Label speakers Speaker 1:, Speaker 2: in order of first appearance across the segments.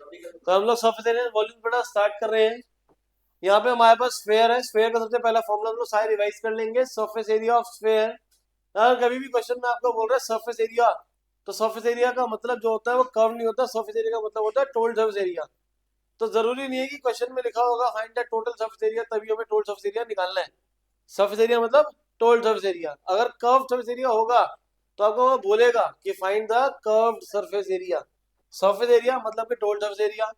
Speaker 1: तो हम लोग सरफेस एरिया वॉल्यूम बेटा स्टार्ट कर रहे हैं। यहाँ पे हमारे पास स्फेयर है, स्फेयर का सबसे पहला फॉर्मूला हम लोग सारे रिवाइज कर लेंगे। सरफेस एरिया ऑफ स्फेयर, अगर कभी भी क्वेश्चन में आपको बोल रहा है सरफेस एरिया, तो सरफेस एरिया का मतलब जो होता है वो कर्व नहीं होता, सरफेस एरिया का मतलब होता है टोटल सरफेस एरिया। तो जरूरी नहीं है कि क्वेश्चन में लिखा होगा find the total surface area तभी हमें टोटल सरफेस एरिया निकालना है। सरफेस एरिया मतलब टोटल सरफेस एरिया। अगर कर्व सरफेस एरिया होगा तो आपको वो बोलेगा कि find the curved surface area. Surface area मतलब कि टोटल सरफेस एरिया।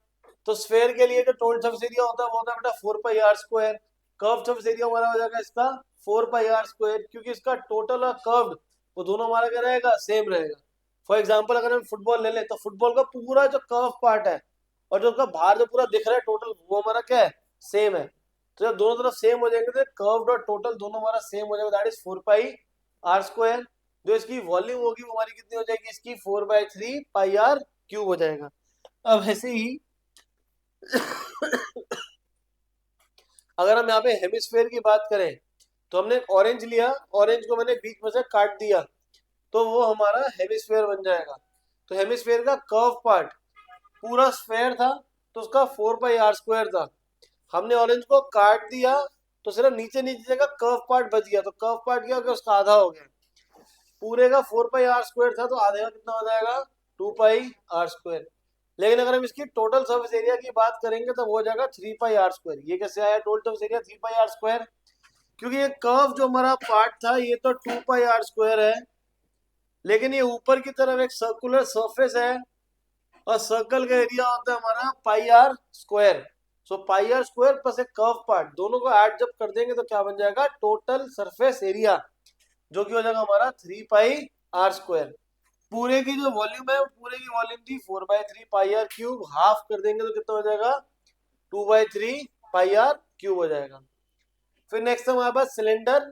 Speaker 1: तो स्फेयर के लिए जो टोटल सरफेस एरिया होता है वो होता है बेटा 4 पाई r square. Curve surface area हमारा हो जाएगा इसका 4 पाई r स्क्वायर, क्योंकि इसका टोटल और कर्व्ड वो दोनों हमारा क्या रहेगा, सेम रहेगा। फॉर एग्जाम्पल अगर हम फुटबॉल ले लें तो फुटबॉल का पूरा जो कर्व पार्ट है और जो उसका बाहर जो पूरा दिख रहा है टोटल, वो हमारा क्या है, सेम है। तो जब दोनों तरफ सेम हो जाएंगे तो कर्व्ड और टोटल दोनों हमारा सेम हो जाएगा, that is 4 pi r square. जो इसकी वॉल्यूम होगी वो हमारी कितनी हो जाएगी, इसकी 4/3 पाई r क्यूब हो जाएगा। अब ऐसे ही अगर हम यहाँ पे हेमिस्फेयर की बात करें तो हमने एक ऑरेंज लिया, ऑरेंज को मैंने बीच में से काट दिया तो वो हमारा हेमिस्फेयर बन जाएगा। तो हेमिस्फेयर का कर्व पार्ट पूरा स्फेयर था तो उसका 4 पाई r स्क्वायर था। हमने ऑरेंज को काट दिया तो सिर्फ नीचे नीचे जगह कर्व पार्ट बच गया, तो कर्व पार्ट क्या हो गया, उसका आधा हो गया। पूरे का 4 पाई r स्क्वायर था तो आधे का कितना हो जाएगा, 2 पाई r स्क्वायर। लेकिन अगर हम इसकी टोटल सर्फेस एरिया की बात करेंगे तो वो हो जाएगा 3 पाई r स्क्वायर। ये कैसे आया टोटल सर्फेस एरिया 3 पाई r स्क्वायर, क्योंकि ये कर्व जो हमारा पार्ट था ये तो 2 पाई r स्क्वायर है, लेकिन ये ऊपर की तरफ एक सर्कुलर सरफेस है और सर्कल का एरिया होता है हमारा पाई r स्क्वायर। सो पाई r स्क्वायर प्लस एक कर्व पार्ट दोनों को ऐड जब कर देंगे तो क्या बन जाएगा, टोटल सरफेस एरिया, जो कि हो जाएगा हमारा 3 पाई r स्क्वायर। पूरे की जो वॉल्यूम है पूरे की वॉल्यूम थी 4/3 पाई r क्यूब, हाफ कर देंगे तो कितना हो जाएगा, 2/3 पाई r क्यूब हो जाएगा। फिर नेक्स्ट हमारे पास सिलेंडर,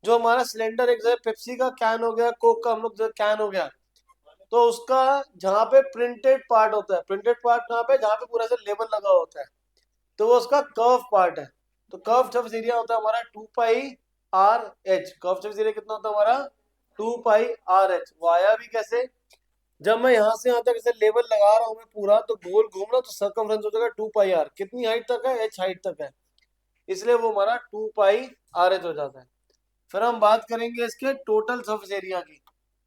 Speaker 1: जो हमारा सिलेंडर एक जगह पेप्सी का कैन हो गया, कोक का हम लोग कैन हो गया, तो उसका जहाँ पे प्रिंटेड पार्ट होता है, प्रिंटेड पार्ट कहाँ पे, जहाँ पे पूरा से लेबल लगा होता है, तो वो उसका कर्व पार्ट है। तो कर्व सर्फेस एरिया होता है हमारा 2 पाई r h। Curve surface area कितना होता है हमारा, 2 पाई r h। वो आया भी कैसे, जब मैं यहाँ से यहाँ तक इसे लेबल लगा रहा हूँ मैं पूरा, तो गोल घूम रहा हूँ तो सर्कमफ्रेंस हो जाएगा 2 पाई r। कितनी हाइट तक है, h हाइट तक है, इसलिए वो हमारा 2 पाई r h हो जाता है। फिर हम बात करेंगे इसके टोटल सर्फेस एरिया की।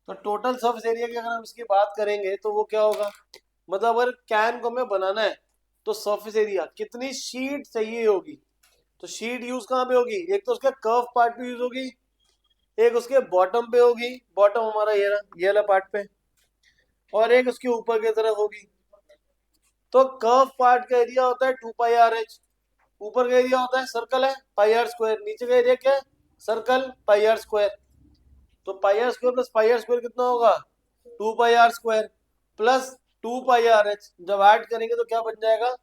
Speaker 1: तो टोटल सर्फेस एरिया की अगर हम इसकी बात करेंगे तो वो क्या होगा, मतलब अगर कैन को हमें बनाना है तो सर्फेस एरिया कितनी शीट चाहिए होगी, तो शीट यूज कहाँ पे होगी, एक तो उसका कर्व पार्ट पे यूज होगी, एक उसके बॉटम पे होगी, बॉटम हमारा ये वाला पार्ट पे, और एक उसके ऊपर की तरफ होगी। तो कर्व पार्ट का एरिया होता है 2 पाई r h, ऊपर का एरिया होता है सर्कल है पाई r स्क्वायर, नीचे का एरिया क्या है, सर्कल पाई r स्क्वायर। तो पाई r स्क्वायर प्लस पाई r स्क्वायर कितना होगा, 2 पाई r स्क्वायर प्लस 2 पाई r h। जब ऐड करेंगे तो क्या बन जाएगा,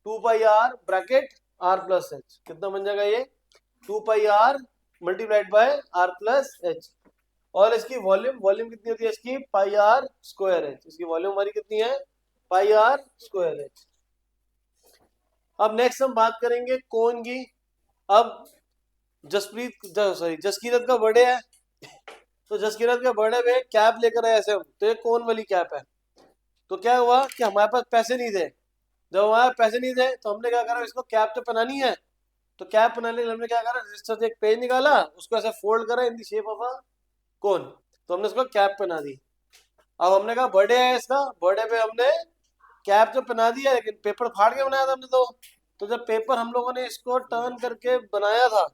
Speaker 1: 2 पाई r bracket r plus h। कितना बन जाएगा ये, 2 पाई r multiplied by r plus h। और इसकी वॉल्यूम, वॉल्यूम कितनी होती है इसकी, पाई r स्क्वायर h। इसकी वॉल्यूम हमारी कितनी है, पाई r स्क्वायर h। अब नेक्स्ट हम बात करेंगे कोन की। अब जसकीरत का बर्थडे है, तो जसकीरत के बर्थडे पे कैप लेकर आए ऐसे हम, तो ये कौन वाली कैप है। तो क्या हुआ कि हमारे पास पैसे नहीं थे, जब हमारे पैसे नहीं थे तो हमने क्या करा, इसको कैप तो पहनानी है। तो कैप बनाने के लिए हमने क्या करा, रजिस्टर से एक पेज निकाला, उसको ऐसे फोल्ड करा इन दी शेप ऑफ अ कोन, तो हमने उसको कैप पहना दी। अब हमने कहा बर्थडे है इसका, बर्थडे पे हमने कैप तो पहना दिया लेकिन पेपर फाड़ के बनाया था हमने तो जब पेपर हम लोगों ने इसको टर्न करके बनाया था,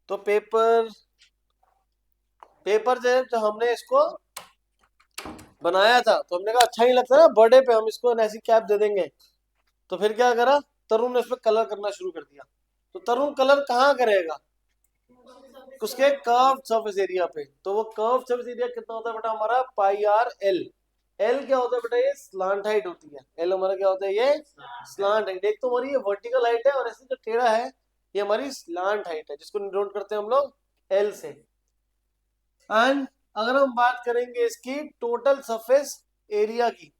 Speaker 1: तो पेपर पेपर जो हमने इसको बनाया था तो हमने कहा अच्छा नहीं लगता ना बर्थडे पे हम इसको ऐसी कैप दे देंगे। तो फिर क्या करा, तरुण ने उसमें कलर करना शुरू कर दिया। तो तरुण कलर कहाँ करेगा, उसके कर्व सरफेस एरिया पे। तो वो कर्व सरफेस एरिया कितना होता है बेटा हमारा, पाई r l। एल क्या होता है बेटा, ये स्लांट हाइट होती है। एल हमारा क्या होता है, ये स्लांट हाइट। एक तो हमारी ये वर्टिकल हाइट है और ऐसे जो टेढ़ा है ये हमारी स्लांट हाइट है, जिसको नोट करते हैं हम लोग एल से। एंड अगर हम बात करेंगे इसकी टोटल सरफेस एरिया की,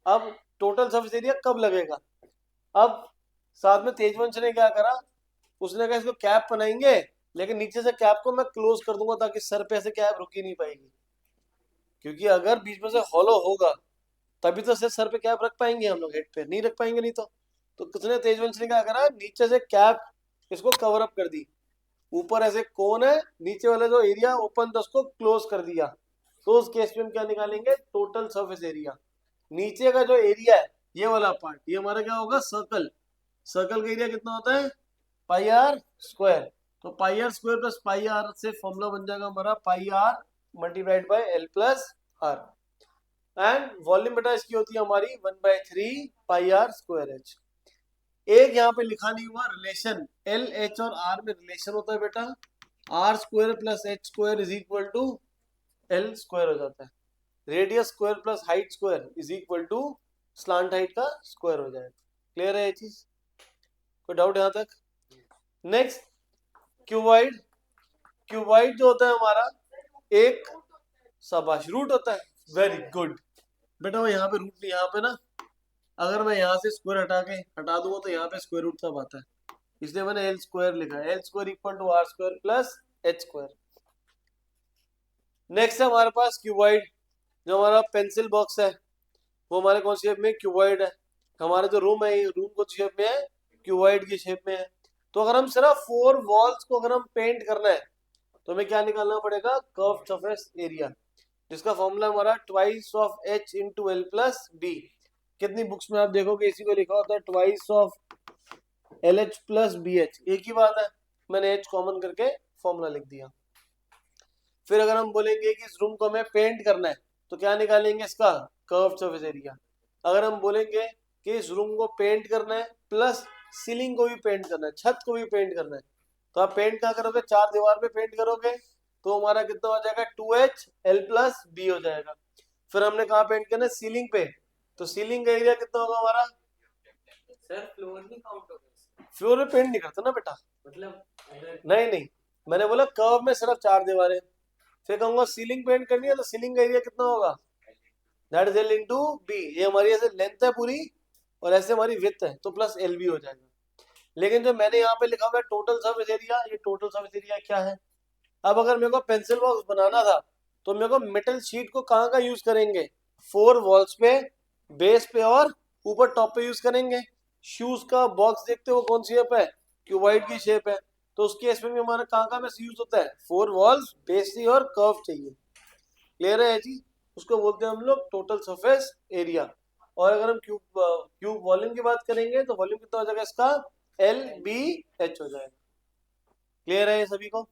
Speaker 1: अब टोटल सरफेस एरिया कब लगेगा, अब साथ में तेजवंश ने क्या करा, उसने कहा इसको कैप बनाएंगे लेकिन नीचे से कैप को मैं क्लोज कर दूंगा ताकि सर पे ऐसे कैप रुक ही नहीं पाएगी, क्योंकि अगर बीच में से हॉलो होगा तभी तो सर पे कैप रख पाएंगे हम लोग, हेड पे नहीं रख पाएंगे नहीं तो किसने, तेजवंश ने क्या करा, नीचे से कैप इसको कवर अप कर दी, ऊपर ऐसे कोन है, नीचे वाला जो एरिया ओपन था उसको क्लोज कर दिया। तो उस केस में हम क्या निकालेंगे, टोटल सरफेस एरिया। नीचे का जो एरिया है ये वाला पार्ट, ये हमारा क्या होगा, सर्कल। सर्कल का एरिया कितना होता है, पाई आर स्क्वायर। तो pi are square plus pi r से फॉर्मूला बन जाएगा हमारा pi r multiplied by L plus r. And volume बेटा इसकी होती है हमारी 1/3 पाई आर स्क्वायर एच। एक यहाँ पे लिखा नहीं हुआ रिलेशन, एल एच और आर में रिलेशन होता है बेटा, R square plus H square is equal to L square हो जाता है। Radius square plus height square is equal to slant height का स्क्वायर हो जाएगा। क्लियर है ये चीज, कोई डाउट यहाँ तक? Next cuboid. क्यूबाइड जो होता है हमारा एक शाबाश रूट होता है, वेरी गुड बेटा। वो यहाँ पे रूट नहीं, यहाँ पे ना अगर मैं यहाँ से स्क्वायर हटा दूंगा तो यहाँ पे स्क्वायर रूट तब आता है, इसलिए मैंने एल स्क्वायर लिखा है, L square equal to R square plus H square. Next है हमारे पास क्यूबाइड। जो हमारा पेंसिल बॉक्स है वो हमारे कौन शेप में, क्यूबाइड है। हमारा जो रूम है ये रूम कौन शेप में है, क्यूबाइड की शेप में है। तो अगर हम सिर्फ 4 वॉल्स को अगर हम पेंट करना है तो हमें क्या निकालना पड़ेगा, कर्व सरफेस एरिया, जिसका फॉर्मूला हमारा twice of H into L plus B. कितनी बुक्स में आप देखोगे इसी को लिखा होता है twice of L H plus B H, एक ही बात है, मैंने एच कॉमन करके फॉर्मूला लिख दिया। फिर अगर हम बोलेंगे कि इस रूम को हमें पेंट करना है तो क्या निकालेंगे, इसका कर्व सरफेस एरिया। अगर हम बोलेंगे कि इस रूम को पेंट करना है प्लस सीलिंग को भी पेंट करना है, छत को भी पेंट करना है, तो आप पेंट क्या करोगे, 4 दीवार पे पेंट करोगे तो हमारा कितना हो जाएगा, 2H L प्लस बी हो जाएगा। फिर हमने कहा पेंट करना है, सीलिंग पे, तो सीलिंग का एरिया कितना होगा हमारा,
Speaker 2: सर फ्लोर नहीं काउंट होगा,
Speaker 1: फ्लोर में पेंट नहीं करता ना बेटा,
Speaker 2: मतलब
Speaker 1: नहीं मैंने बोला कर्व में सिर्फ 4 दीवारें। फिर कहूंगा सीलिंग पेंट करनी है तो सीलिंग का एरिया कितना होगा, that is L into B. ये हमारी ऐसे लेंथ है पूरी और ऐसे हमारी विड्थ है तो प्लस एल बी हो जाएगा। लेकिन जो मैंने यहाँ पे लिखा हुआ है टोटल सरफेस एरिया, ये टोटल सरफेस एरिया क्या है। अब अगर मेरे को पेंसिल बॉक्स बनाना था तो मेरे को मेटल शीट को कहाँ का यूज करेंगे, 4 वॉल्स पे, बेस पे और ऊपर टॉप पे यूज करेंगे। शूज का बॉक्स देखते हो कौन सी शेप है, क्यूबाइड की शेप है, तो उसके केस में भी हमारा कहाँ का में यूज होता है, 4 वॉल्स, बेस चाहिए और कर्व चाहिए। क्लियर है जी, उसको बोलते हैं हम लोग टोटल सरफेस एरिया। और अगर हम क्यूब वॉल्यूम की बात करेंगे तो वॉल्यूम कितना हो जाएगा इसका, एल बी एच हो जाएगा। क्लियर है ये सभी को?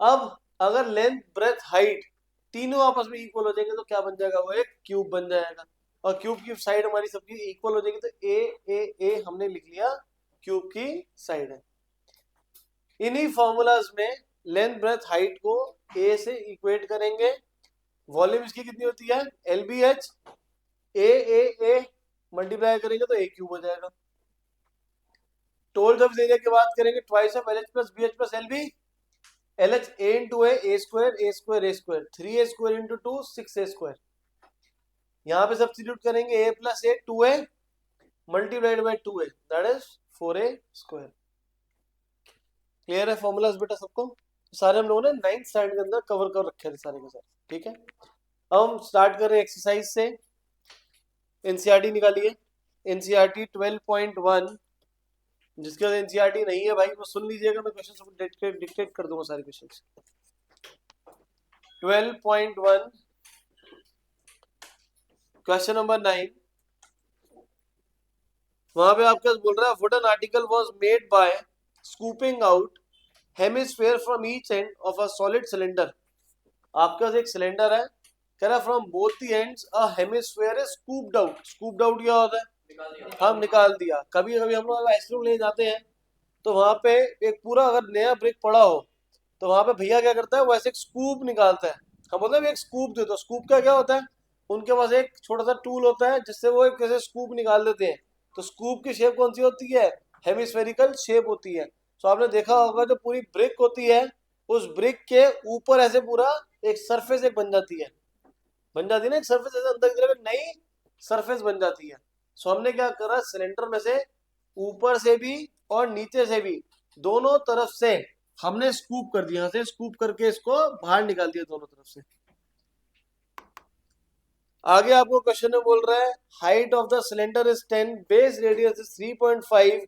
Speaker 1: अब अगर लेंथ ब्रेथ हाइट तीनों आपस में इक्वल हो जाएंगे तो क्या बन जाएगा, वो एक क्यूब बन जाएगा। और क्यूब की साइड हमारी सबकी इक्वल हो जाएगी तो ए हमने लिख लिया क्यूब की साइड है। इन्हीं फॉर्मूलाज में लेंथ ब्रेथ हाइट को ए से इक्वेट करेंगे, वॉल्यूम इसकी कितनी होती है, L B H, A multiply करेंगे तो ए क्यूब हो जाएगा। टोटल सरफेस एरिया की बात करेंगे twice of L H plus B H plus L B, L H A into A square A square A square, 3a square into 2 6a square. यहाँ पे substitute करेंगे a plus A 2a multiplied by 2a that is 4a square. Clear है formulas बेटा सबको? सारे हम लोगों ने 9th स्टैंडर्ड के अंदर कवर कर रखे थे सारे के सारे, ठीक है। अब हम स्टार्ट कर रहे हैं एक्सरसाइज से। एनसीईआरटी निकालिए, एनसीईआरटी 12.1, जिसके बाद एनसीईआरटी नहीं है भाई वो सुन लीजिएगा, मैं क्वेश्चन सब डिक्टेट कर दूंगा सारे क्वेश्चन। 12.1 क्वेश्चन नंबर 9, वहां पे आपका बोल रहा है wooden article was made by scooping out hemisphere from each end of a solid cylinder. आपके पास एक सिलेंडर है, कह रहा from both the ends a hemisphere is scooped out. Scooped out क्या होता है, हम निकाल दिया। कभी कभी हम लोग आइसक्रीम ले जाते हैं तो वहां पे एक पूरा अगर नया ब्रिक पड़ा हो तो वहां पे भैया क्या करता है, वो ऐसे एक स्कूप निकालता है। हम बोलते हैं एक स्कूप दे दो। स्कूप का क्या होता है, उनके पास एक छोटा सा टूल होता है जिससे वो एक ऐसे स्कूप निकाल देते हैं। तो स्कूप की शेप कौन सी होती है, हेमिस्फेरिकल शेप होती है। तो आपने देखा होगा जो पूरी ब्रिक होती है उस ब्रिक के ऊपर ऐसे पूरा एक सरफेस एक बन जाती है, ना एक सरफेस, ऐसे अंदर की तरफ एक नई सरफेस बन जाती है। सो हमने क्या करा, सिलेंडर में से ऊपर से भी और नीचे से भी दोनों तरफ से हमने स्कूप कर दिया, से स्कूप करके इसको बाहर निकाल दिया दोनों तरफ से। आगे आपको क्वेश्चन में बोल रहा है height of the cylinder is 10, base radius is 3.5,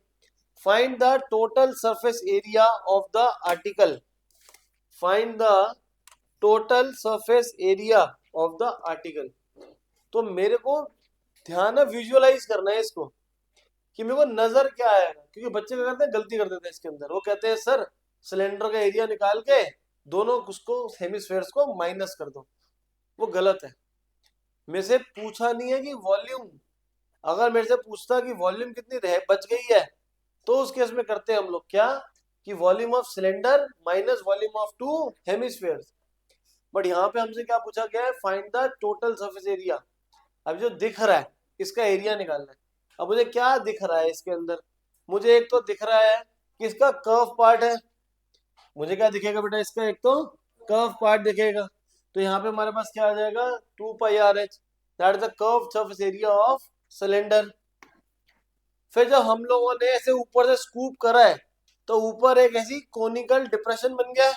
Speaker 1: find the total surface area of the article, find the total surface area of the article. तो मेरे को ध्यान है, विजुअलाइज करना है इसको कि मेरे को नजर क्या आएगा, क्योंकि बच्चे क्या करते हैं, गलती कर देते हैं इसके अंदर। वो कहते हैं सर सिलेंडर का एरिया निकाल के दोनों उसको हेमिस्फेयर्स को माइनस कर दो। वो गलत है। मेरे से पूछा नहीं है कि वॉल्यूम, अगर मेरे से पूछता कि वॉल्यूम कितनी रह बच गई है, तो उस केस में करते हैं हम लोग क्या कि volume of cylinder minus volume of two hemispheres. But यहाँ पे हमसे क्या पूछा गया है, find the total surface area. अब जो दिख रहा है इसका एरिया निकालना है। अब मुझे क्या दिख रहा है इसके अंदर, मुझे एक तो दिख रहा है कि इसका कर्व पार्ट है। मुझे क्या दिखेगा बेटा, इसका एक तो कर्व पार्ट दिखेगा। तो यहाँ पे हमारे पास क्या आ जाएगा, 2πRH, that is the curve surface area of cylinder. फिर जब हम लोगों ने ऐसे ऊपर से स्कूप करा है तो ऊपर एक ऐसी कोनिकल डिप्रेशन बन गया है,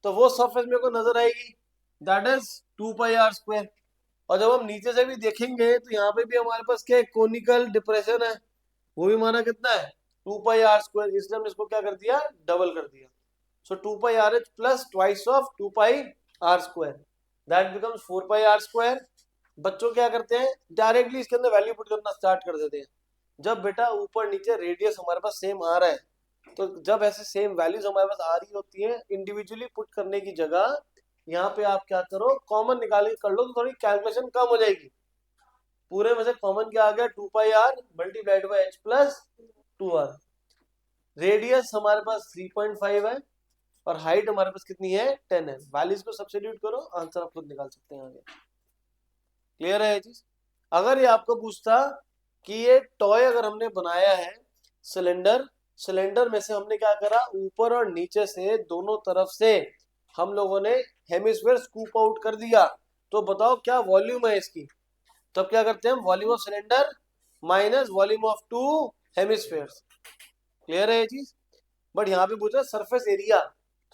Speaker 1: तो वो सरफेस मेरे को नजर आएगी, दैट इज 2πr²। और जब हम नीचे से भी देखेंगे तो यहाँ पे भी हमारे पास क्या कोनिकल डिप्रेशन है, वो भी हमारा कितना है 2πr²। इसलिए हमने इसको क्या कर दिया, डबल कर दिया। सो 2πRH plus twice of 2πr², that becomes 4πr²। बच्चों क्या करते हैं, डायरेक्टली इसके अंदर वैल्यू पुट करना स्टार्ट कर देते हैं। जब बेटा ऊपर नीचे रेडियस हमारे पास सेम आ रहा है, तो जब ऐसे सेम वैल्यूज हमारे पास आ रही होती हैं, इंडिविजुअली पुट करने की जगह यहाँ पे आप क्या करो, कॉमन निकाल के कर लो, तो थोड़ी कैलकुलेशन कम हो जाएगी। पूरे में से कॉमन क्या आ गया, 2πr multiplied by h plus 2r। Radius हमारे पास 3.5 है और हाइट हमारे पास कितनी है, 10 है। वैल्यूज को सब्स्टिट्यूट करो, आंसर आप खुद निकाल सकते हैं आगे। क्लियर है ये चीज। अगर ये आपको पूछता कि ये टॉय अगर हमने बनाया है सिलेंडर, सिलेंडर में से हमने क्या करा, ऊपर और नीचे से दोनों तरफ से हम लोगों ने हेमिस्फीयर स्कूप आउट कर दिया, तो बताओ क्या वॉल्यूम है इसकी। तब क्या करते हैं हम, volume of cylinder minus volume of to hemispheres. Clear है ये चीज। बट यहाँ पे पूछा सरफेस एरिया,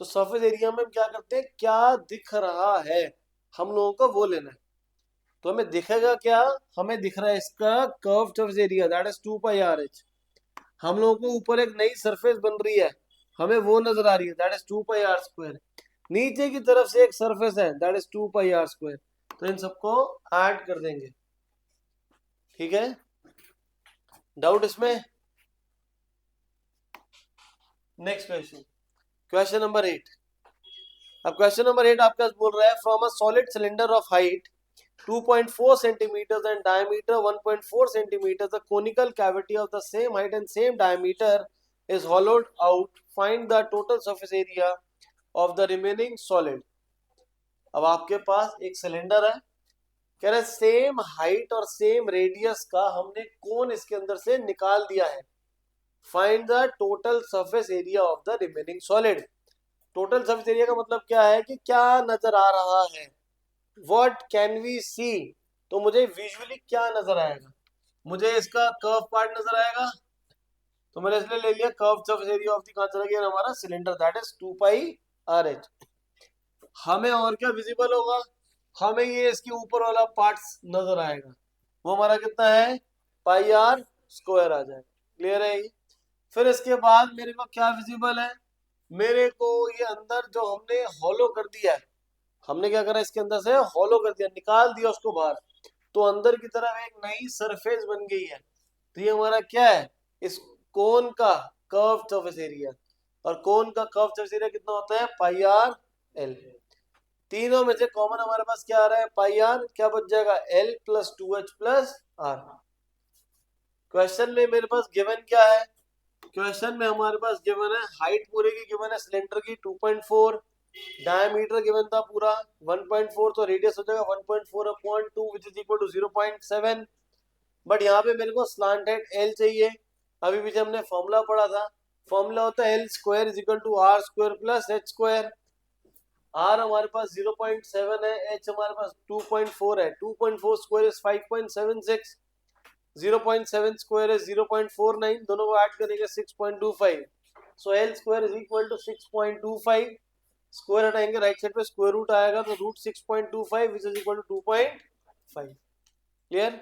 Speaker 1: तो सरफेस एरिया में हम क्या करते हैं, क्या दिख रहा है हम लोगों को वो लेना है। तो हमें दिखेगा क्या, हमें दिख रहा है इसका curve surface area, that is 2πRH। हम लोगों को ऊपर एक नई सरफेस बन रही है, हमें वो नजर आ रही है, दैट इज 2πr²। नीचे की तरफ से एक सरफेस है, दैट इज 2πr²। तो इन सबको ऐड कर देंगे। ठीक है, डाउट इसमें। Next question, question number 8। अब क्वेश्चन नंबर 8 आपका बोल रहा है, from a solid cylinder of height 2.4 centimeters and diameter 1.4 centimeters, the conical cavity of the same height and same diameter is hollowed out. Find the total surface area of the remaining solid. अब आपके पास एक cylinder है, कह रहे same height और same radius का हमने कोन इसके अंदर से निकाल दिया है। Find the total surface area of the remaining solid. Total surface area का मतलब क्या है कि क्या नजर आ रहा है, व्हाट कैन वी सी। तो मुझे विजुअली क्या नजर आएगा, मुझे इसका कर्व पार्ट नजर आएगा, तो मैंने इसलिए ले लिया curve surface area of the, कहां चला गया हमारा सिलेंडर, दैट इज 2πRH। हमें और क्या विजिबल होगा, हमें ये इसके ऊपर वाला पार्ट नजर आएगा, वो हमारा कितना है, πr² आ जाएगा। क्लियर है ये। फिर इसके बाद मेरे को क्या विजिबल है, मेरे को ये अंदर जो हमने हॉलो कर दिया है, हमने क्या करा, इसके अंदर से हॉलो कर दिया, निकाल दिया उसको बाहर, तो अंदर की तरफ एक नई सरफेस बन गई है। तो ये हमारा क्या है, इस कोन का कर्व सरफेस एरिया। और कोन का कर्व सरफेस एरिया कितना होता है, πrl। तीनों में से कॉमन हमारे पास क्या आ रहा है, πr, क्या बच जाएगा, l plus 2h plus r। Question में मेरे पास गिवन क्या है, क्वेश्चन में हमारे पास गिवन है हाइट पूरे की गिवन है सिलेंडर की 2.4, डायमीटर गिवन था पूरा 1.4, तो रेडियस हो जाएगा 1.4/2 which is equal to 0.7। But यहाँ पे मेरे को स्लांटेड एल चाहिए। अभी पीछे हमने फॉर्मूला पढ़ा था, फॉर्मूला होता है L² is equal to R² plus H²। R हमारे पास 0.7 है, H हमारे पास 2.4 है, 2.4 स्क्वायर इज 5.76, 0.7 स्क्वायर इज 0.49, दोनों को ऐड करेंगे 6.25। So L² is equal to 6.25, square हटाएंगे राइट साइड पे, स्क्वायर रूट आएगा, तो root 6.25 which is equal to 2.5। Clear?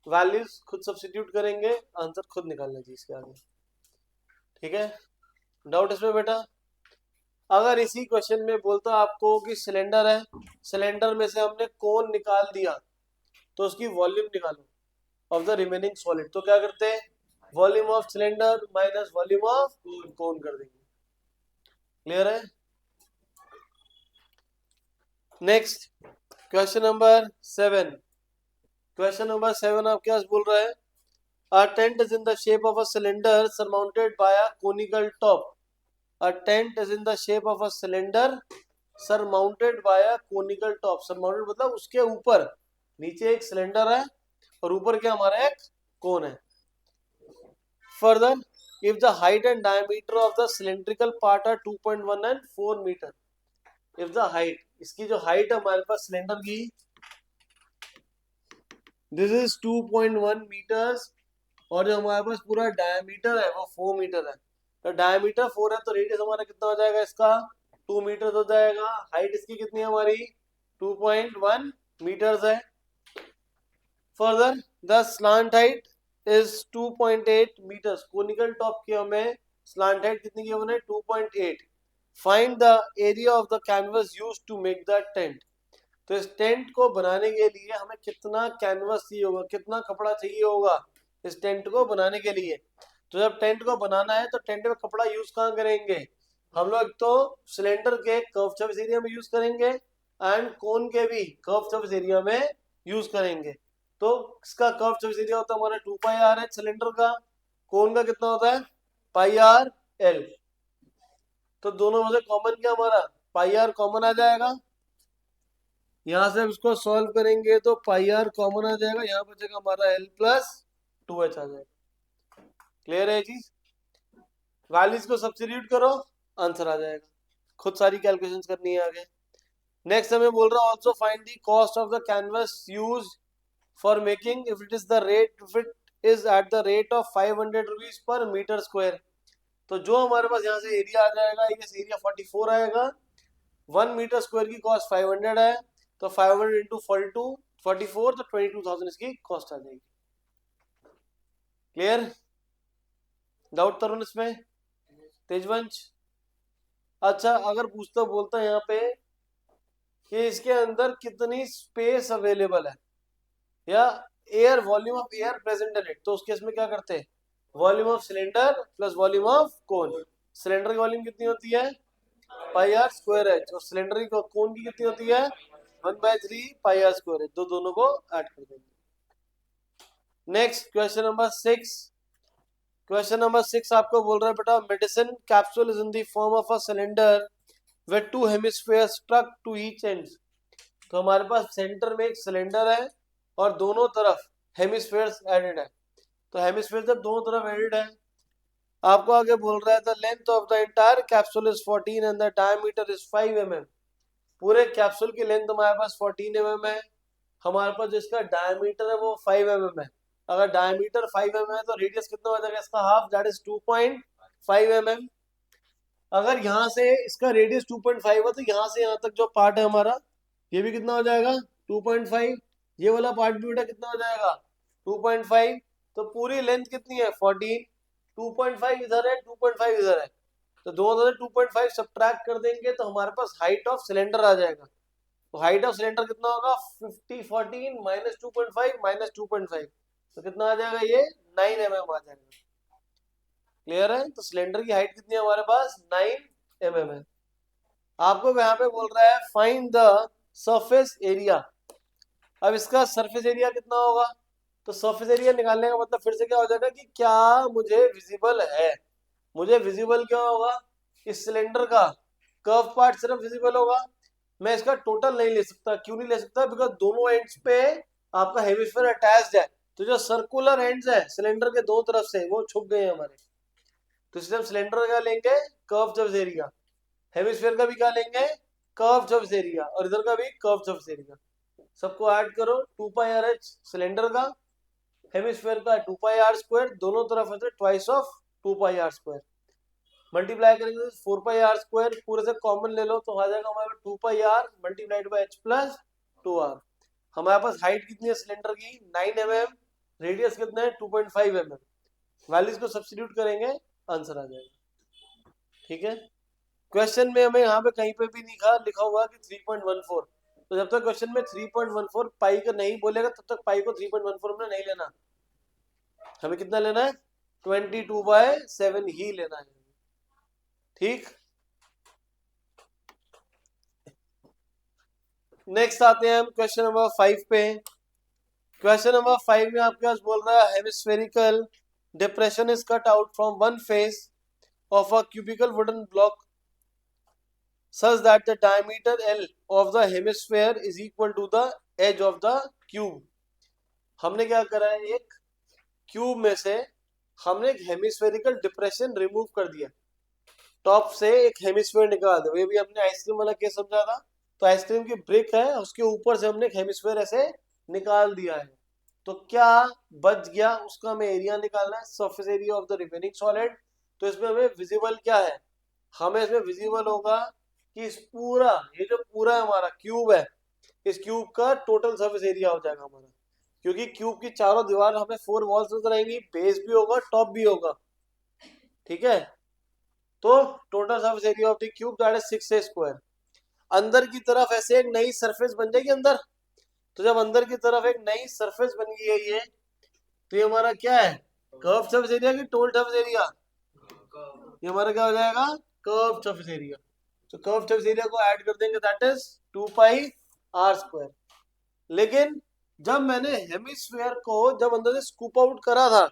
Speaker 1: Values खुद सब्स्टिट्यूट करेंगे, आंसर खुद निकालना चाहिए इसके आगे। ठीक है, डाउट इसमें बेटा? अगर इसी क्वेश्चन में बोलता आपको कि सिलेंडर है, सिलेंडर में से हमने कोन निकाल दिया, तो उसकी वॉल्यूम निकालो ऑफ द रिमेनिंग सॉलिड, तो क्या करते हैं? Volume of cylinder minus volume of cone कर देंगे। क्लियर है? Next question number 7। Question number 7 आपके पास बोल रहा है A tent is in the shape of a cylinder surmounted by a conical top. A tent is in the shape of a cylinder surmounted by a conical top. Surmounted मतलब उसके ऊपर, नीचे एक cylinder है और ऊपर क्या हमारा एक कोन है। Further, if the height and diameter of the cylindrical part are 2.1 and 4 meter. If the height, इसकी जो हाइट है हमारे पास सिलेंडर की, this is 2.1 meters, और जो हमारे पास पूरा डायमीटर है वो 4 मीटर है। तो डायमीटर 4 है तो रेडियस हमारा कितना हो जाएगा इसका? 2 मीटर हो जाएगा। हाइट इसकी कितनी है हमारी? 2.1 मीटर्स है। Further the slant height is 2.8 metres. Conical top की हमें स्लांट हाइट कितनी की हमने? 2.8। Find the area of the canvas used to make the tent. तो इस टेंट को बनाने के लिए हमें कितना कैनवस चाहिए होगा, कितना कपड़ा चाहिए होगा इस टेंट को बनाने के लिए? तो जब टेंट को बनाना है तो टेंट में कपड़ा यूज कहाँ करेंगे हम लोग? तो सिलेंडर के कर्व सर्फेस एरिया में यूज करेंगे एंड कोन के भी कर्व सर्फेस एरिया में यूज करेंगे। तो इसका कर्व सर्फेस एरिया होता है हमारा 2 पाई आर है सिलेंडर का। कोन का कितना होता है? पाई आर एल। तो दोनों में से कॉमन क्या हमारा? पाई आर कॉमन आ जाएगा। यहां से इसको सॉल्व करेंगे तो पाई आर कॉमन आ जाएगा, यहाँ बचेगा हमारा एल प्लस 2h आ जाएगा। क्लियर है चीज? वैल्यूज को सब्स्टिट्यूट करो, आंसर आ जाएगा। खुद सारी कैलकुलेशंस करनी है आगे। नेक्स्ट हमें बोल रहा है also find the cost of the canvas use for making if it is at the rate of 500 rupees per metre square. तो जो हमारे पास यहाँ से एरिया आ जाएगा, ये एरिया 44 आएगा, 1 मीटर स्क्वायर की कॉस्ट 500 है, तो 500 इंटू 44 तो 22,000 इसकी कॉस्ट आ जाएगी। क्लियर? डाउट तरुण इसमें? तेजवंश? अच्छा, अगर पूछता बोलता है यहाँ पे कि इसके अंदर कितनी स्पेस अवेलेबल है या air, volume of air present in it, तो उस केस में क्या करते हैं? Volume of cylinder plus volume of cone. Cylinder की वॉल्यूम कितनी होती है? पाई आर स्क्वायर एच, और सिलेंडर की कोन की कितनी होती है? 1/3 पाई आर स्क्वायर एच। दोनों को ऐड कर देंगे। Next question number 6। Question number 6 आपको बोल रहा है बेटा medicine capsule is in the form of a cylinder with 2 hemispheres struck to each end. तो हमारे पास सेंटर में एक सिलेंडर है और दोनों तरफ हेमिस्फीयर्स एडेड है। तो हेमिस्फीयर जब दोनों तरफ एडेड है, आपको आगे बोल रहा है the length of the entire capsule is 14 and the diameter is 5 mm। पूरे कैप्सूल की लेंथ हमारे पास 14 mm है, हमारे पास जिसका डायमीटर है वो 5 mm है। अगर डायमीटर 5 mm है तो रेडियस कितना हो जाएगा इसका? Half, that is 2.5 mm। अगर यहाँ से इसका रेडियस 2.5 है तो यहाँ से यहाँ तक जो पार्ट है हमारा, ये भी कितना हो जाएगा? 2.5। ये वाला पार्ट भी बेटा कितना हो जाएगा? 2.5। तो पूरी लेंथ कितनी है? 14। 2.5 इधर है, 2.5 इधर है, तो दोनों से 2.5 सब्ट्रैक्ट कर देंगे तो हमारे पास हाइट ऑफ सिलेंडर आ जाएगा। तो हाइट ऑफ सिलेंडर कितना होगा? 14 माइनस 2.5 माइनस 2.5, तो कितना आ जाएगा? ये 9 mm आ जाएगा। क्लियर है? तो सिलेंडर की हाइट कितनी है हमारे पास? 9 mm है। आपको यहाँ पे बोल रहा है फाइंड द सरफेस एरिया। अब इसका सरफेस एरिया कितना होगा? तो सरफेस एरिया निकालने का मतलब फिर से क्या हो जाएगा कि क्या मुझे विजिबल है। मुझे विजिबल क्या होगा? इस सिलेंडर का कर्व पार्ट सिर्फ विजिबल होगा। मैं इसका टोटल नहीं ले सकता। क्यों नहीं ले सकता? बिकॉज दोनों एंड्स पे आपका हेमिस्फीयर अटैच्ड है, तो जो सर्कुलर एंड्स है सिलेंडर के दो तरफ से वो छुप गए हैं हमारे। तो इसलिए हम सिलेंडर का लेंगे कर्व सर्फेस एरिया, हेमिस्फीयर का भी क्या लेंगे? कर्व सर्फेस एरिया, और इधर का भी कर्व सर्फेस एरिया। सबको ऐड करो, 2 पाई आर एच सिलेंडर का, हेमिस्फीयर का 2 पाई आर स्क्वायर, दोनों तरफ है तो twice of 2 pi are square. Multiply करेंगे 4 पाई आर स्क्वायर, पूरे से कॉमन ले लो तो आ जाएगा हमारे 2 pi r multiplied by h plus 2 r. हमारे पास हाइट कितनी है सिलेंडर की 9 mm, रेडियस कितना है 2.5 mm। वैल्यूज को सब्स्टिट्यूट करेंगे, आंसर आ जाएगा। ठीक है, क्वेश्चन में हमें यहाँ पे कहीं पे भी लिखा हुआ कि 3.14, तो जब तक क्वेश्चन में 3.14 पाई का नहीं बोलेगा तब तक पाई को 3.14 में नहीं लेना, हमें कितना लेना है 22/7 ही लेना है। ठीक, नेक्स्ट आते हैं हम क्वेश्चन नंबर 5 पे। क्वेश्चन नंबर 5 में आपके पास बोल रहा है hemispherical depression is cut out from one face of a cubical wooden block such that the diameter L of the hemisphere is equal to the edge of the cube। हमने क्या करा है, एक क्यूब में से हमने एक हेमिस्फेरिकल डिप्रेशन रिमूव कर दिया, टॉप से एक हेमिस्फेयर निकाल दिया। ये भी हमने आइसक्रीम वाला केस समझा था, तो आइसक्रीम की ब्रिक है, उसके ऊपर से हमने एक हेमिस्फेयर ऐसे निकाल दिया है, तो क्या बच गया उसका हमें एरिया निकालना है, surface area of the remaining solid. तो इसमें हमें विजिबल क्या है, हमें इसमें विजिबल होगा कि इस पूरा, ये जो पूरा हमारा क्यूब है, इस क्यूब का टोटल सरफेस एरिया हो जाएगा हमारा, क्योंकि क्यूब की चारों दीवार हमें 4 वॉल्स नजर आएंगी, बेस भी होगा टॉप भी होगा। ठीक है, तो total surface area of the cube that is 6a square. अंदर की तरफ ऐसे एक नई सरफेस बन जाएगी अंदर, तो जब अंदर की तरफ एक नई सरफेस बन गई है ये, तो ये हमारा क्या है, कर्व सरफेस एरिया की टोटल सरफेस एरिया, ये हमारा क्या हो जाएगा कर्व सरफेस एरिया। तो कर्व सरफेस एरिया को ऐड कर देंगे, दैट इज 2πr²। लेकिन जब मैंने हेमिस्फीयर को जब अंदर से स्कूप आउट करा था,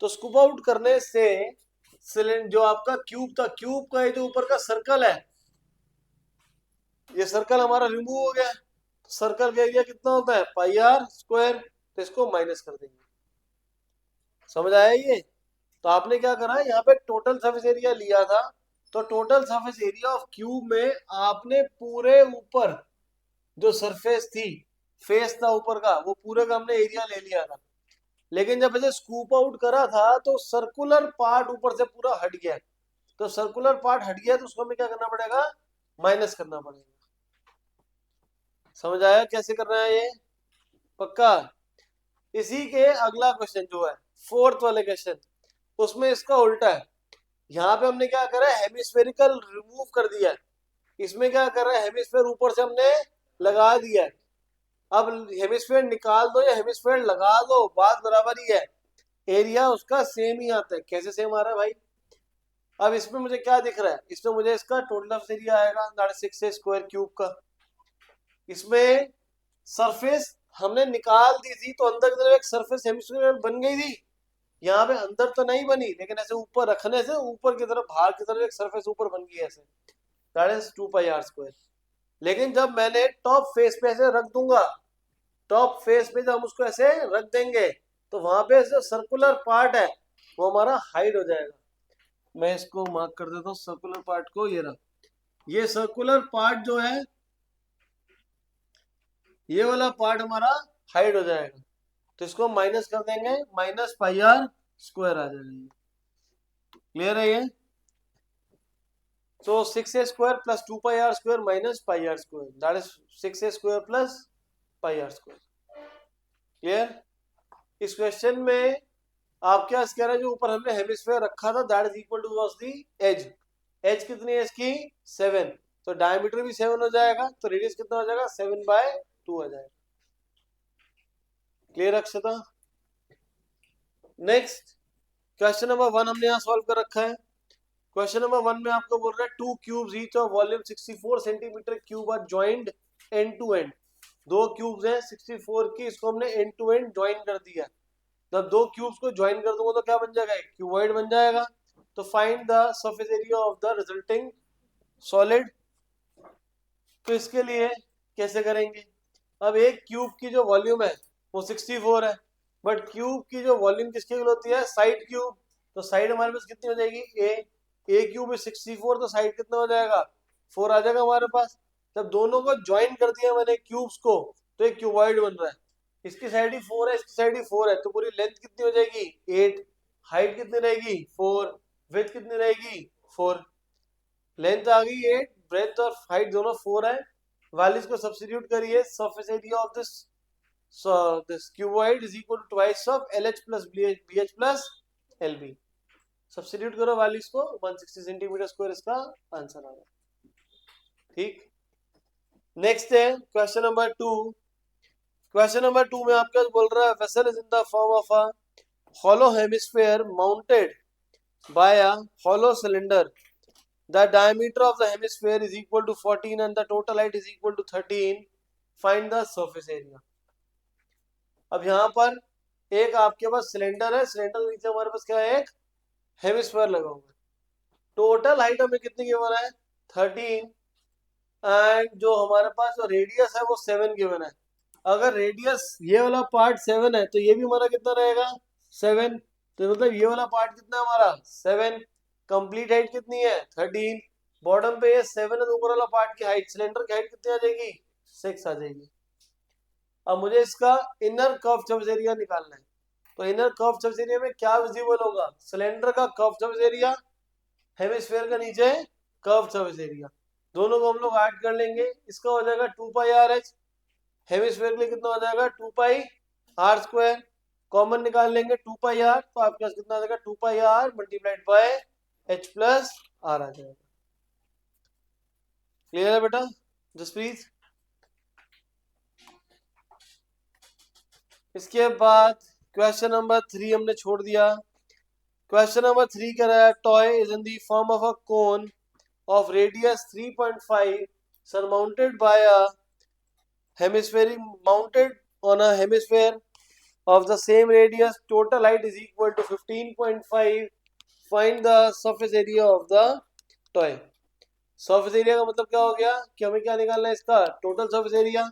Speaker 1: तो स्कूप आउट करने से सिलेंडर जो आपका क्यूब था, क्यूब का ये जो ऊपर का सर्कल है, ये सर्कल हमारा रिमूव हो गया। सर्कल का एरिया कितना होता है πr², तो इसको माइनस कर देंगे। समझ आया ये? तो आपने क्या करा, यहाँ पे टोटल सरफेस एरिया लिया था, तो total surface area of cube में आपने पूरे ऊपर जो सरफेस थी, फेस था ऊपर का, वो पूरे का हमने एरिया ले लिया था। लेकिन जब ऐसे स्कूप आउट करा था तो सर्कुलर पार्ट ऊपर से पूरा हट गया, तो सर्कुलर पार्ट हट गया तो उसको हमें क्या करना पड़ेगा, माइनस करना पड़ेगा। समझ आया कैसे करना है ये, पक्का? इसी के अगला क्वेश्चन जो है फोर्थ वाले क्वेश्चन, उसमें इसका उल्टा है। यहाँ पे हमने क्या करा है, हेमिस्फेरिकल रिमूव कर दिया है, इसमें क्या कर रहा है, हेमिस्फेयर ऊपर से हमने लगा दिया है। अब हेमिस्फेयर निकाल दो या हेमिस्फेयर लगा दो, बात बराबर ही है, एरिया उसका सेम ही आता है। कैसे सेम आ रहा है भाई? अब इसमें मुझे क्या दिख रहा है, इसमें मुझे इसका टोटल एरिया आएगा that is 6a square cube का। इसमें सरफेस हमने निकाल दी थी, तो अंदर की तरफ एक सरफेस हेमिस्फीयर बन गई थी, यहाँ पे अंदर तो नहीं बनी, लेकिन ऐसे ऊपर रखने से ऊपर की तरफ, बाहर की तरफ एक सरफेस ऊपर बन गई ऐसे, दैट इज 2πr²। लेकिन जब मैंने टॉप फेस पे ऐसे रख दूंगा, टॉप फेस पे जब हम उसको ऐसे रख देंगे, तो वहां पे जो सर्कुलर पार्ट है वो हमारा हाइड हो जाएगा। मैं इसको मार्क कर देता हूँ सर्कुलर पार्ट को, ये रहा, ये सर्कुलर पार्ट जो है, ये वाला पार्ट हमारा हाइड हो जाएगा, तो इसको माइनस कर देंगे, -πr² आ जाएगा। क्लियर है ये? तो 6a square plus 2πr² minus πr², that is 6a square plus πr²। Clear? इस क्वेश्चन में आप क्या कह रहे हैं, जो ऊपर हमने हेमिस्फीयर रखा था that is equal to was the edge. Edge कितनी है इसकी 7, तो डायमीटर भी 7 हो जाएगा, तो रेडियस कितना हो जाएगा 7/2 हो जाएगा। क्लियर अक्षता? नेक्स्ट क्वेश्चन नंबर 1 हमने यहाँ सॉल्व कर रखा है। क्वेश्चन नंबर 1 में आपको बोल रहा है 2 cubes each of volume 64 centimetre cube are joined end to end. दो क्यूब्स हैं 64 की, इसको हमने एंड टू एंड ज्वाइन कर दिया। जब दो क्यूब्स को ज्वाइन कर दूंगा तो क्या बन जाएगा, एक क्यूबॉइड बन जाएगा। तो find the surface area of the resulting solid. तो इसके लिए कैसे करेंगे, अब एक क्यूब की जो वॉल्यूम है वो 64 है, बट क्यूब की जो वॉल्यूम किसके लिए होती है, साइड क्यूब। तो साइड हमारे पास कितनी हो जाएगी, ए क्यूब है 64, तो साइड कितना हो जाएगा 4 आ जाएगा हमारे पास। जब दोनों को ज्वाइन कर दिया मैंने क्यूब्स को, तो एक क्यूबॉइड बन रहा है। इसकी साइड ही 4 है, इसकी साइड ही 4 है, तो पूरी लेंथ कितनी हो जाएगी 8, हाइट कितनी रहेगी 4, विड्थ कितनी रहेगी 4। लेंथ आ गई 8, ब्रेथ और हाइट दोनों 4 है। वैल्यूज को सब्स्टिट्यूट करिए, surface area of this so this cuboid is equal to twice of LH plus BH plus LB. Substitute करो वैल्यूज को, 160 सेंटीमीटर स्क्वायर इसका आंसर आ रहा है। ठीक, नेक्स्ट है क्वेश्चन नंबर 2। क्वेश्चन नंबर 2 में आपके बोल रहा है vessel is in the form of a hollow hemisphere mounted by a hollow cylinder. The diameter of the hemisphere is equal to 14 and the total height is equal to 13. Find the surface area. अब यहाँ पर एक आपके पास cylinder है, cylinder के नीचे हमारे पास क्या है, एक हेमिस्फीयर लगा हुआ है। टोटल हाइट हमें कितनी गिवन है, 13, एंड जो हमारे पास जो रेडियस है वो 7 गिवन है। अगर रेडियस ये वाला पार्ट 7 है तो ये भी हमारा कितना रहेगा, 7। तो मतलब ये वाला पार्ट कितना है हमारा, 7। कंप्लीट हाइट कितनी है, 13। बॉटम पे ये 7 है, ऊपर वाला पार्ट की हाइट, सिलेंडर की हाइट कितनी आ जाएगी, 6 आ जाएगी। अब मुझे इसका इनर कर्व सर्फेस एरिया निकालना है। तो इनर कर्व सर्फेस एरिया में क्या विजिबल होगा, सिलेंडर का कर्व सर्फेस एरिया, हेमिस्फीयर का नीचे कर्व सर्फेस एरिया, दोनों को हम लोग ऐड कर लेंगे। इसका हो जाएगा 2 पाई आर एच, हेमिस्फीयर के लिए कितना हो जाएगा 2 पाई आर स्क्वायर, कॉमन निकाल लेंगे 2 पाई आर, तो आपके पास कितना आ जाएगा 2 pi r multiplied by h plus r आ जाएगा। क्लियर है बेटा जसप्रीत? इसके बाद क्वेश्चन नंबर 3 हमने छोड़ दिया। क्वेश्चन नंबर 3 कह रहा है toy is in the form of a cone of radius 3.5 surmounted by a hemisphere, mounted on a hemisphere of the same radius, total height is equal to 15.5. Find the surface area of the toy. surface area का मतलब क्या हो गया कि हमें क्या निकालना है, इसका टोटल surface area।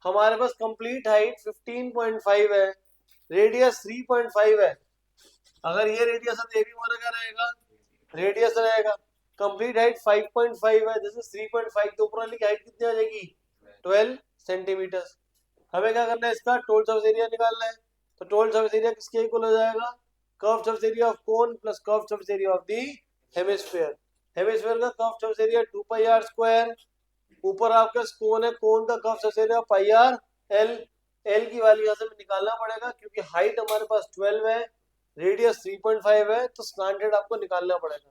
Speaker 1: हमारे पास कंप्लीट हाइट 15.5 है, रेडियस 3.5 है। अगर ये रेडियस है तो ये भी हमारा क्या रहेगा, रेडियस रहेगा। कंप्लीट हाइट 5.5 है, जैसे 3.5 के ऊपर वाली की हाइट कितनी आ जाएगी, 12 सेंटीमीटर। हमें क्या करना है, इसका टोटल सर्फेस एरिया निकालना है। तो टोटल सर्फेस एरिया किसके इक्वल हो जाएगा, curve surface area of cone plus curve surface area of the hemisphere. Hemisphere का curve surface area 2 pi are square, ऊपर आपका कोन है, कोन का curve surface area pi r L. L की value यहाँ से निकालना पड़ेगा क्योंकि हाइट हमारे पास 12 है, रेडियस 3.5 है, तो स्लैंट हाइट आपको निकालना पड़ेगा।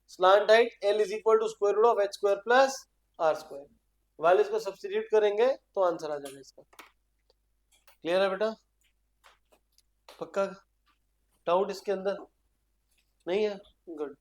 Speaker 1: Slant height L is equal to square root of H square plus R square. Values को सब्स्टिट्यूट करेंगे तो आंसर आ जाएगा इसका। क्लियर है बेटा? पक्का डाउट इसके अंदर नहीं है? गुड।